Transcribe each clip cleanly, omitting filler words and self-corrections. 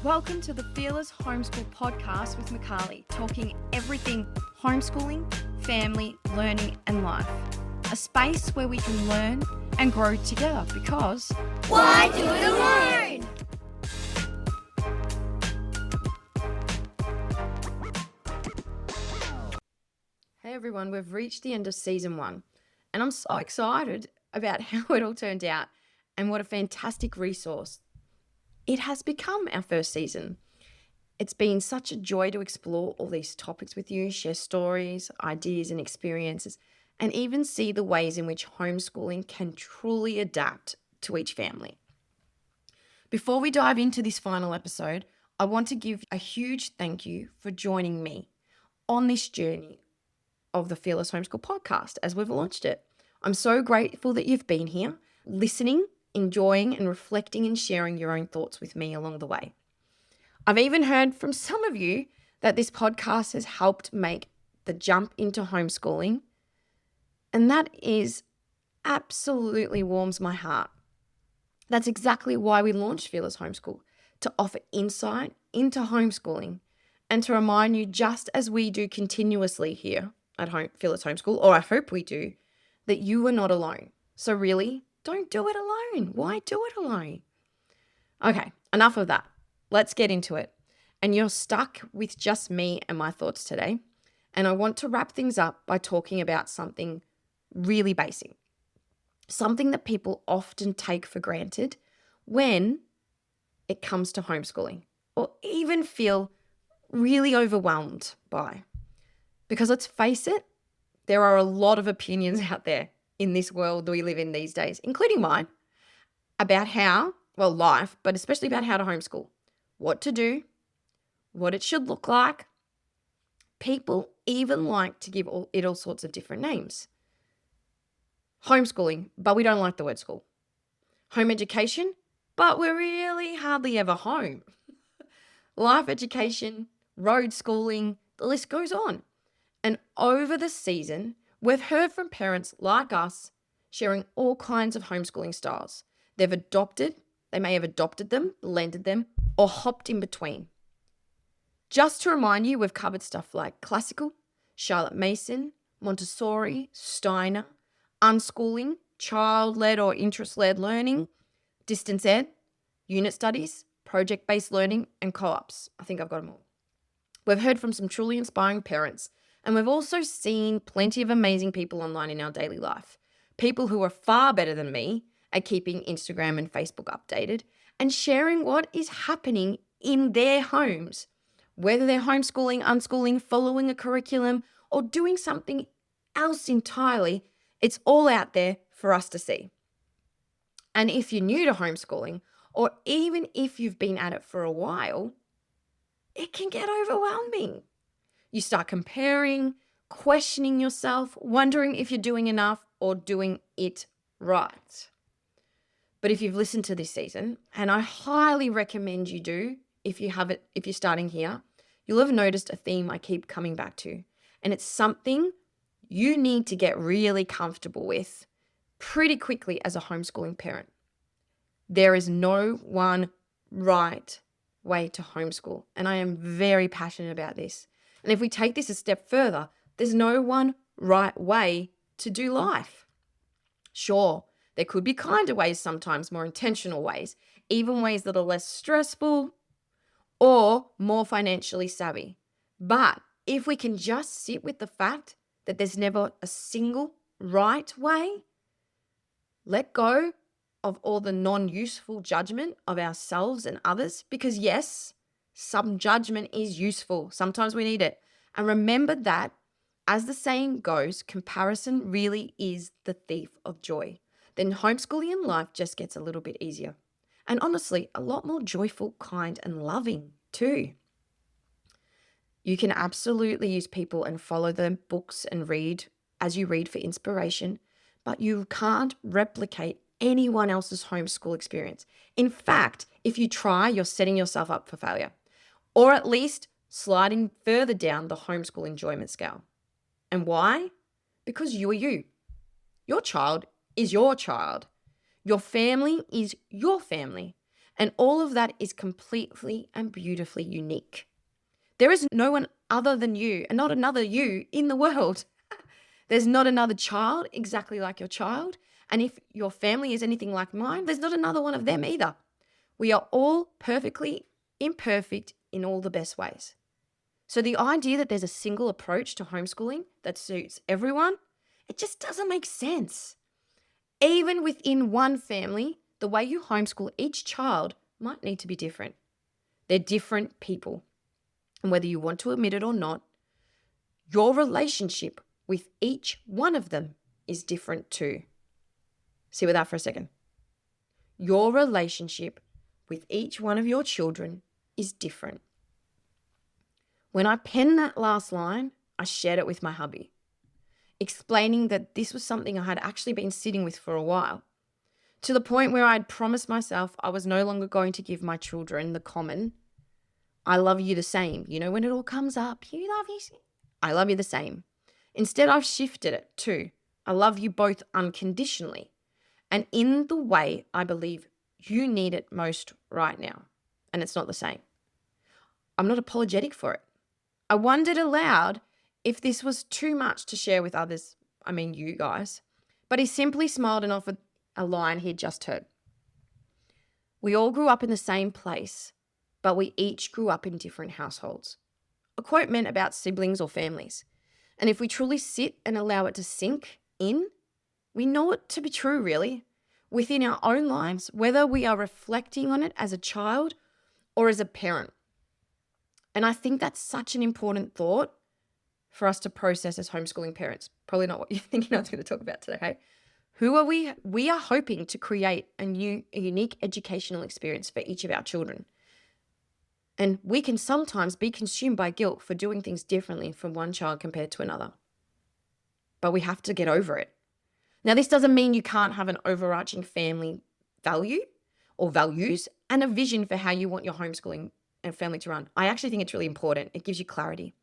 Welcome to the Fearless Homeschool Podcast with Macaulay, talking everything homeschooling, family, learning and life. A space where we can learn and grow together because why do it alone? Hey everyone, we've reached the end of season 1 and I'm so excited about how it all turned out and what a fantastic resource it has become our first season. It's been such a joy to explore all these topics with you, share stories, ideas and experiences, and even see the ways in which homeschooling can truly adapt to each family. Before we dive into this final episode, I want to give a huge thank you for joining me on this journey of the Fearless Homeschool Podcast as we've launched it. I'm so grateful that you've been here, listening, enjoying and reflecting and sharing your own thoughts with me along the way. I've even heard from some of you that this podcast has helped make the jump into homeschooling, and that is absolutely warms my heart. That's exactly why we launched Fearless Homeschool, to offer insight into homeschooling and to remind you, just as we do continuously here at Fearless Homeschool, or I hope we do, that you are not alone. So really, don't do it alone. Why do it alone? Okay, enough of that. Let's get into it. And you're stuck with just me and my thoughts today. And I want to wrap things up by talking about something really basic. Something that people often take for granted when it comes to homeschooling, or even feel really overwhelmed by. Because let's face it, there are a lot of opinions out there in this world we live in these days, including mine, about life, but especially about how to homeschool, what to do, what it should look like. People even like to give it all sorts of different names. Homeschooling, but we don't like the word school. Home education, but we're really hardly ever home. Life education, road schooling, the list goes on. And over the season, we've heard from parents like us sharing all kinds of homeschooling styles. They may have adopted them, blended them, or hopped in between. Just to remind you, we've covered stuff like classical, Charlotte Mason, Montessori, Steiner, unschooling, child-led or interest-led learning, distance ed, unit studies, project-based learning, and co-ops. I think I've got them all. We've heard from some truly inspiring parents, and we've also seen plenty of amazing people online in our daily life. People who are far better than me at keeping Instagram and Facebook updated and sharing what is happening in their homes, whether they're homeschooling, unschooling, following a curriculum, or doing something else entirely. It's all out there for us to see. And if you're new to homeschooling, or even if you've been at it for a while, it can get overwhelming. You start comparing, questioning yourself, wondering if you're doing enough or doing it right. But if you've listened to this season, and I highly recommend you do, if you're starting here, you'll have noticed a theme I keep coming back to. And it's something you need to get really comfortable with pretty quickly as a homeschooling parent. There is no one right way to homeschool. And I am very passionate about this. And if we take this a step further, there's no one right way to do life. Sure, there could be kinder ways sometimes, more intentional ways, even ways that are less stressful or more financially savvy. But if we can just sit with the fact that there's never a single right way, let go of all the non-useful judgment of ourselves and others, because yes, some judgment is useful. Sometimes we need it. And remember that, as the saying goes, comparison really is the thief of joy. Then homeschooling in life just gets a little bit easier. And honestly, a lot more joyful, kind, and loving too. You can absolutely use people and follow their books and read as you read for inspiration, but you can't replicate anyone else's homeschool experience. In fact, if you try, you're setting yourself up for failure, or at least sliding further down the homeschool enjoyment scale. And why? Because you are you. Your child is your child. Your family is your family. And all of that is completely and beautifully unique. There is no one other than you and not another you in the world. There's not another child exactly like your child. And if your family is anything like mine, there's not another one of them either. We are all perfectly imperfect in all the best ways. So the idea that there's a single approach to homeschooling that suits everyone, it just doesn't make sense. Even within one family, the way you homeschool each child might need to be different. They're different people. And whether you want to admit it or not, your relationship with each one of them is different too. Sit with that for a second. Your relationship with each one of your children is different. When I penned that last line, I shared it with my hubby, explaining that this was something I had actually been sitting with for a while, to the point where I had promised myself I was no longer going to give my children the common, I love you the same. You know, when it all comes up, I love you the same. Instead, I've shifted it to, I love you both unconditionally and in the way I believe you need it most right now. And it's not the same. I'm not apologetic for it. I wondered aloud if this was too much to share with others, I mean you guys, but he simply smiled and offered a line he'd just heard. We all grew up in the same place, but we each grew up in different households. A quote meant about siblings or families. And if we truly sit and allow it to sink in, we know it to be true, really, within our own lives, whether we are reflecting on it as a child or as a parent. And I think that's such an important thought for us to process as homeschooling parents. Probably not what you're thinking I was going to talk about today, hey? Who are we? We are hoping to create a unique educational experience for each of our children. And we can sometimes be consumed by guilt for doing things differently from one child compared to another. But we have to get over it. Now, this doesn't mean you can't have an overarching family value or values and a vision for how you want your homeschooling and family to run. I actually think it's really important. It gives you clarity.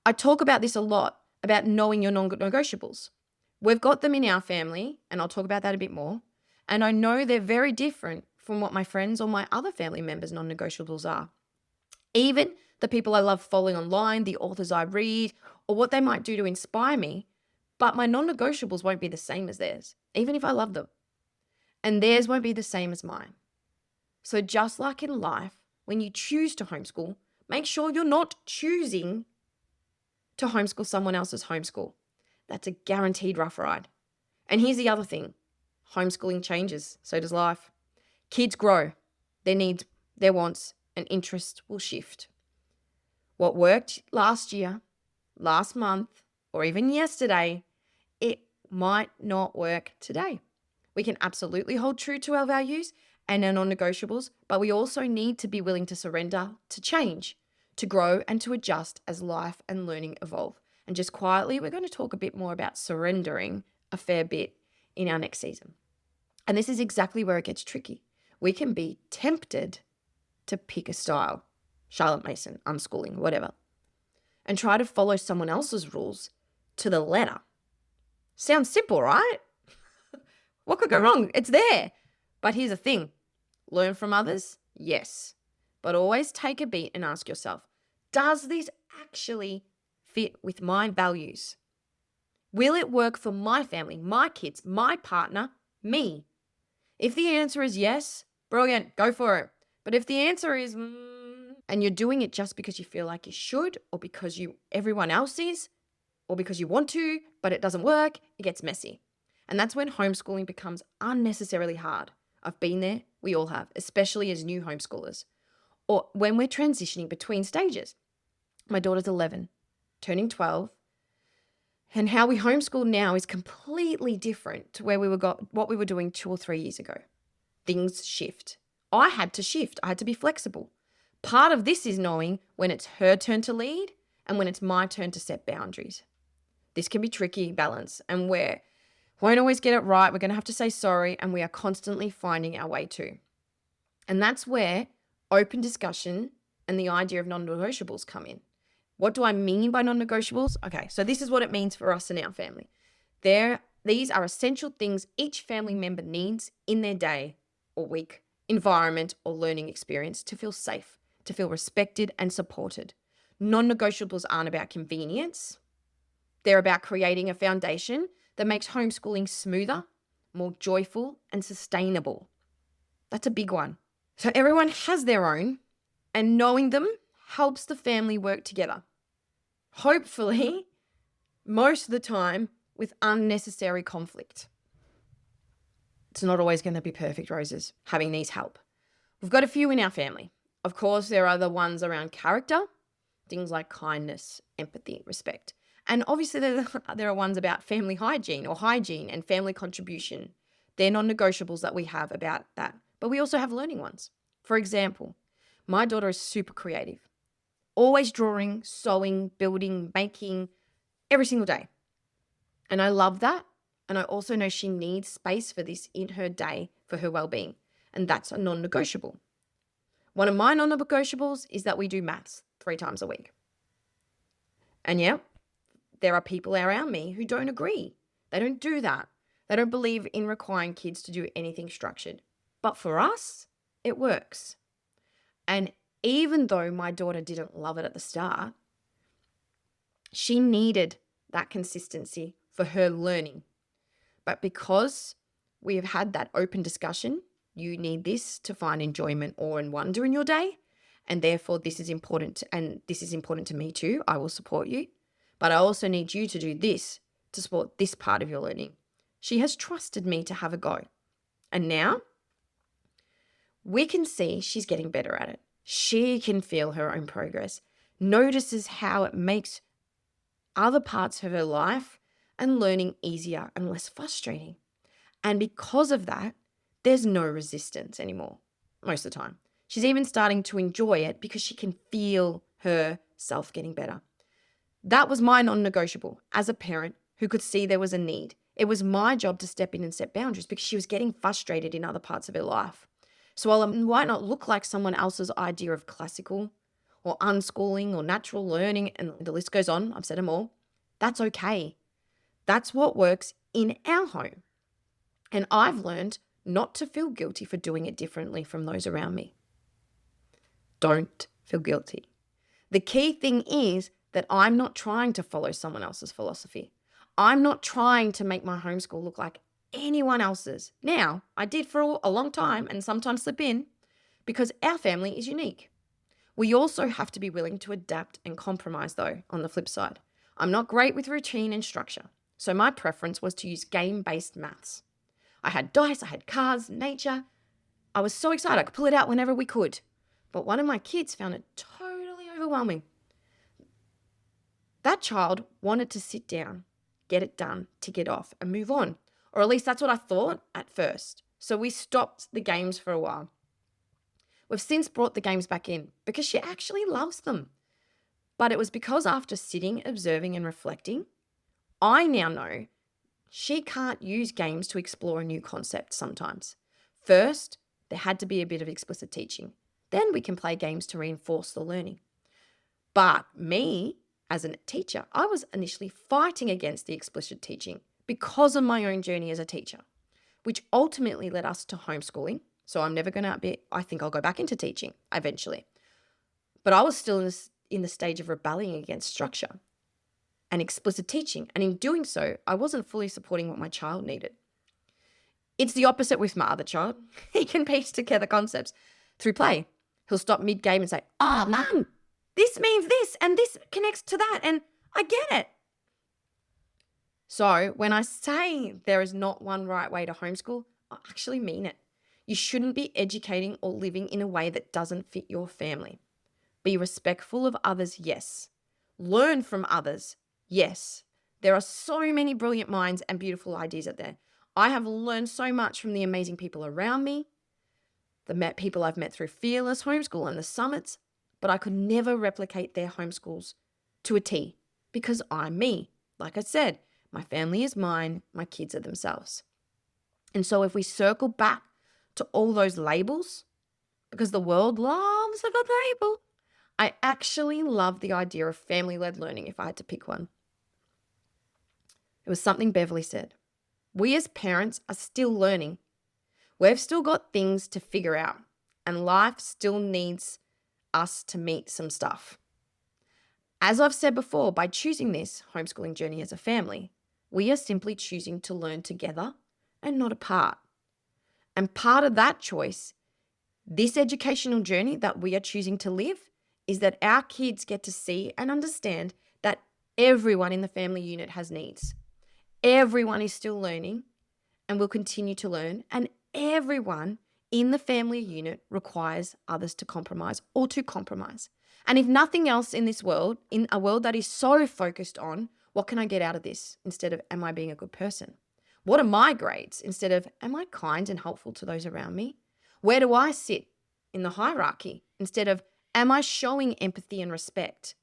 I talk about this a lot, about knowing your non-negotiables. We've got them in our family, and I'll talk about that a bit more. And I know they're very different from what my friends or my other family members' non-negotiables are. Even the people I love following online, the authors I read, or what they might do to inspire me, but my non-negotiables won't be the same as theirs, even if I love them. And theirs won't be the same as mine. So just like in life, when you choose to homeschool, make sure you're not choosing to homeschool someone else's homeschool. That's a guaranteed rough ride. And here's the other thing. Homeschooling changes, so does life. Kids grow. Their needs, their wants, and interests will shift. What worked last year, last month, or even yesterday, it might not work today. We can absolutely hold true to our values and our non-negotiables, but we also need to be willing to surrender, to change, to grow, and to adjust as life and learning evolve. And just quietly, we're going to talk a bit more about surrendering a fair bit in our next season. And this is exactly where it gets tricky. We can be tempted to pick a style, Charlotte Mason, unschooling, whatever, and try to follow someone else's rules to the letter. Sounds simple, right? What could go wrong? It's there. But here's the thing. Learn from others? Yes. But always take a beat and ask yourself, does this actually fit with my values? Will it work for my family, my kids, my partner, me? If the answer is yes, brilliant, go for it. But if the answer is and you're doing it just because you feel like you should, or because everyone else is, or because you want to, but it doesn't work, it gets messy. And that's when homeschooling becomes unnecessarily hard. I've been there, we all have, especially as new homeschoolers, or when we're transitioning between stages. My daughter's 11, turning 12, and how we homeschool now is completely different to what we were doing 2 or 3 years ago. Things shift. I had to shift. I had to be flexible. Part of this is knowing when it's her turn to lead and when it's my turn to set boundaries. This can be tricky balance, and we won't always get it right. We're going to have to say sorry, and we are constantly finding our way to. And that's where open discussion and the idea of non-negotiables come in. What do I mean by non-negotiables? Okay, so this is what it means for us and our family. These are essential things each family member needs in their day or week environment or learning experience to feel safe, to feel respected and supported. Non-negotiables aren't about convenience. They're about creating a foundation that makes homeschooling smoother, more joyful, and sustainable. That's a big one. So everyone has their own, and knowing them helps the family work together. Hopefully, most of the time with unnecessary conflict. It's not always going to be perfect, roses. Having these help. We've got a few in our family. Of course, there are the ones around character, things like kindness, empathy, respect. And obviously there are ones about family hygiene and family contribution. They're non-negotiables that we have about that. But we also have learning ones. For example, my daughter is super creative. Always drawing, sewing, building, making, every single day. And I love that. And I also know she needs space for this in her day for her well-being. And that's a non-negotiable. One of my non-negotiables is that we do maths 3 times a week. And yeah, there are people around me who don't agree. They don't do that. They don't believe in requiring kids to do anything structured. But for us, it works. And even though my daughter didn't love it at the start, she needed that consistency for her learning. But because we have had that open discussion, you need this to find enjoyment or in wonder in your day, and therefore this is important, and this is important to me too. I will support you, but I also need you to do this to support this part of your learning. She has trusted me to have a go, and now we can see she's getting better at it. She can feel her own progress, notices how it makes other parts of her life and learning easier and less frustrating. And because of that, there's no resistance anymore most of the time. She's even starting to enjoy it because she can feel herself getting better. That was my non-negotiable as a parent who could see there was a need. It was my job to step in and set boundaries because she was getting frustrated in other parts of her life. So while it might not look like someone else's idea of classical or unschooling or natural learning, and the list goes on, I've said them all, that's okay. That's what works in our home. And I've learned not to feel guilty for doing it differently from those around me. Don't feel guilty. The key thing is that I'm not trying to follow someone else's philosophy. I'm not trying to make my homeschool look like anyone else's. Now, I did for a long time and sometimes slip in because our family is unique. We also have to be willing to adapt and compromise though, on the flip side. I'm not great with routine and structure. So my preference was to use game-based maths. I had dice, I had cards, nature. I was so excited I could pull it out whenever we could. But one of my kids found it totally overwhelming. That child wanted to sit down, get it done, tick it off, and move on. Or at least that's what I thought at first. So we stopped the games for a while. We've since brought the games back in because she actually loves them. But it was because after sitting, observing, and reflecting, I now know she can't use games to explore a new concept sometimes. First, there had to be a bit of explicit teaching. Then we can play games to reinforce the learning. But me, as a teacher, I was initially fighting against the explicit teaching because of my own journey as a teacher, which ultimately led us to homeschooling. So I'm never going to I think I'll go back into teaching eventually. But I was still in the stage of rebelling against structure and explicit teaching. And in doing so, I wasn't fully supporting what my child needed. It's the opposite with my other child. He can piece together concepts through play. He'll stop mid-game and say, "Oh, Mum, this means this and this connects to that and I get it." So when I say there is not one right way to homeschool, I actually mean it. You shouldn't be educating or living in a way that doesn't fit your family. Be respectful of others, yes. Learn from others, yes. There are so many brilliant minds and beautiful ideas out there. I have learned so much from the amazing people around me, the people I've met through Fearless Homeschool and the summits, but I could never replicate their homeschools to a T because I'm me. Like I said, my family is mine, my kids are themselves. And so if we circle back to all those labels, because the world loves a good label, I actually love the idea of family-led learning if I had to pick one. It was something Beverly said. We as parents are still learning. We've still got things to figure out, and life still needs us to meet some stuff. As I've said before, by choosing this homeschooling journey as a family, we are simply choosing to learn together and not apart. And part of that choice, this educational journey that we are choosing to live, is that our kids get to see and understand that everyone in the family unit has needs. Everyone is still learning and will continue to learn, and everyone in the family unit requires others to compromise or to compromise. And if nothing else in this world, in a world that is so focused on what can I get out of this instead of am I being a good person? What are my grades instead of am I kind and helpful to those around me? Where do I sit in the hierarchy instead of am I showing empathy and respect?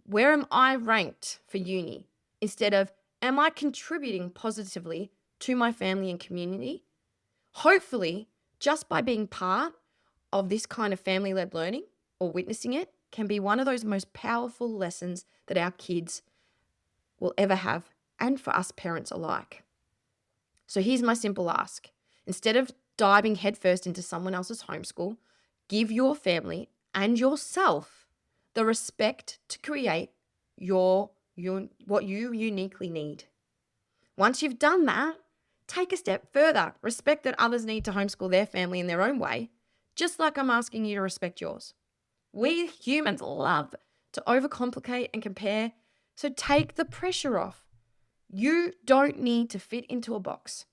Where am I ranked for uni instead of am I contributing positively to my family and community? Hopefully, just by being part of this kind of family-led learning or witnessing it can be one of those most powerful lessons that our kids will ever have, and for us parents alike. So here's my simple ask. Instead of diving headfirst into someone else's homeschool, give your family and yourself the respect to create what you uniquely need. Once you've done that, take a step further. Respect that others need to homeschool their family in their own way, just like I'm asking you to respect yours. We humans love to overcomplicate and compare, so take the pressure off. You don't need to fit into a box.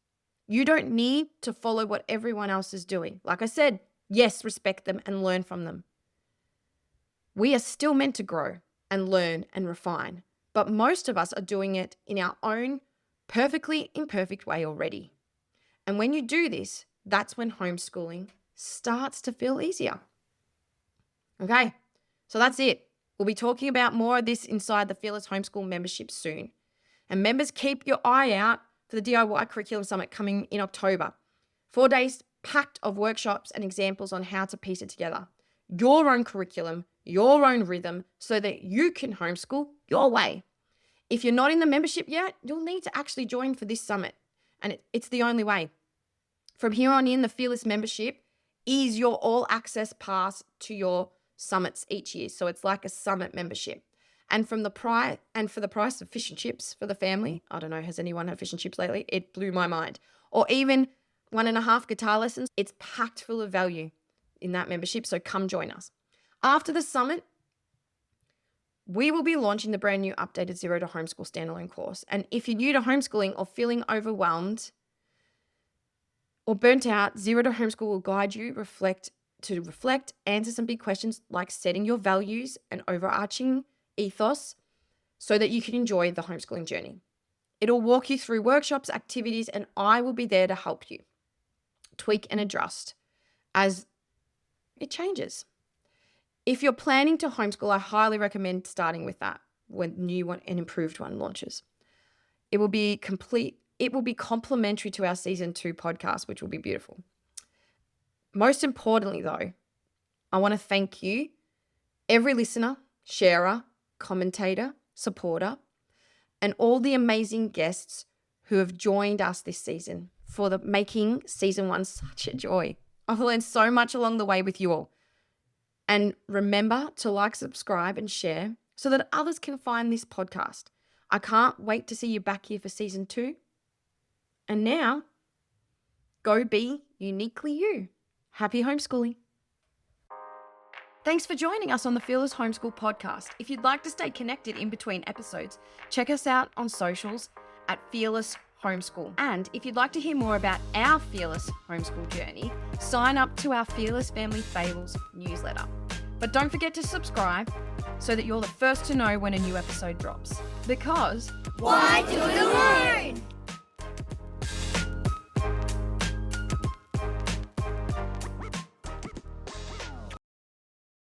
You don't need to follow what everyone else is doing. Like I said, yes, respect them and learn from them. We are still meant to grow and learn and refine, but most of us are doing it in our own perfectly imperfect way already. And when you do this, that's when homeschooling starts to feel easier. Okay, so that's it. We'll be talking about more of this inside the Fearless Homeschool membership soon. And members, keep your eye out for the DIY Curriculum Summit coming in October. 4 days packed of workshops and examples on how to piece it together. Your own curriculum, your own rhythm, so that you can homeschool your way. If you're not in the membership yet, you'll need to actually join for this summit. And it's the only way. From here on in, the Fearless membership is your all-access pass to your summits each year. So it's like a summit membership. And for the price of fish and chips for the family, I don't know, has anyone had fish and chips lately? It blew my mind. Or even 1.5 guitar lessons, it's packed full of value in that membership. So come join us. After the summit, we will be launching the brand new updated Zero to Homeschool standalone course. And if you're new to homeschooling or feeling overwhelmed or burnt out, Zero to Homeschool will guide you to reflect, answer some big questions like setting your values and overarching ethos so that you can enjoy the homeschooling journey. It'll walk you through workshops, activities, and I will be there to help you tweak and adjust as it changes. If you're planning to homeschool, I highly recommend starting with that when new one and improved one launches. It will be complementary to our season 2 podcast, which will be beautiful. Most importantly, though, I want to thank you, every listener, sharer, commentator, supporter, and all the amazing guests who have joined us this season for making season 1 such a joy. I've learned so much along the way with you all. And remember to like, subscribe, and share so that others can find this podcast. I can't wait to see you back here for season 2. And now, go be uniquely you. Happy homeschooling. Thanks for joining us on the Fearless Homeschool Podcast. If you'd like to stay connected in between episodes, check us out on socials at Fearless Homeschool. And if you'd like to hear more about our Fearless Homeschool journey, sign up to our Fearless Family Fables newsletter. But don't forget to subscribe so that you're the first to know when a new episode drops. Because why do it alone?